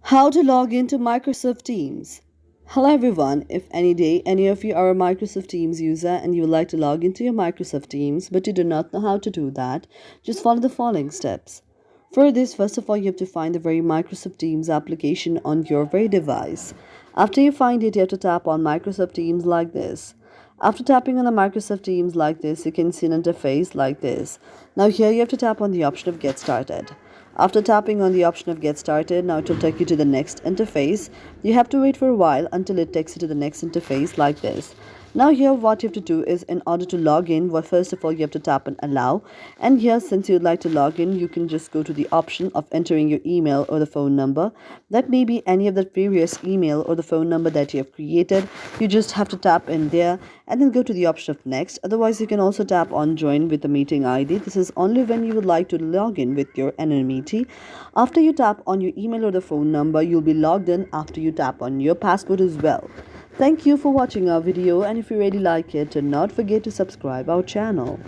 How to log into Microsoft Teams. Hello everyone. If any day any of you are a Microsoft Teams user and you would like to log into your Microsoft Teams but you do not know how to do that, just follow the following steps. For this, first of all, you have to find the very Microsoft Teams application on your very device. After you find it, you have to tap on Microsoft Teams like this. After tapping on the Microsoft Teams like this, you can see an interface like this. Now here you have to tap on the option of Get Started. After tapping on the option of Get Started, now it will take you to the next interface. You have to wait for a while until it takes you to the next interface like this. Now here what you have to do is, in order to log in, well, first of all you have to tap on Allow, and here, since you'd like to log in, you can just go to the option of entering your email or the phone number. That may be any of the previous email or the phone number that you have created. You just have to tap in there and then go to the option of Next. Otherwise, you can also tap on Join with the meeting ID. This is only when you would like to log in with your anonymity. After you tap on your email or the phone number, you'll be logged in after you tap on your password as well. Thank you for watching our video, and if you really like it, do not forget to subscribe our channel.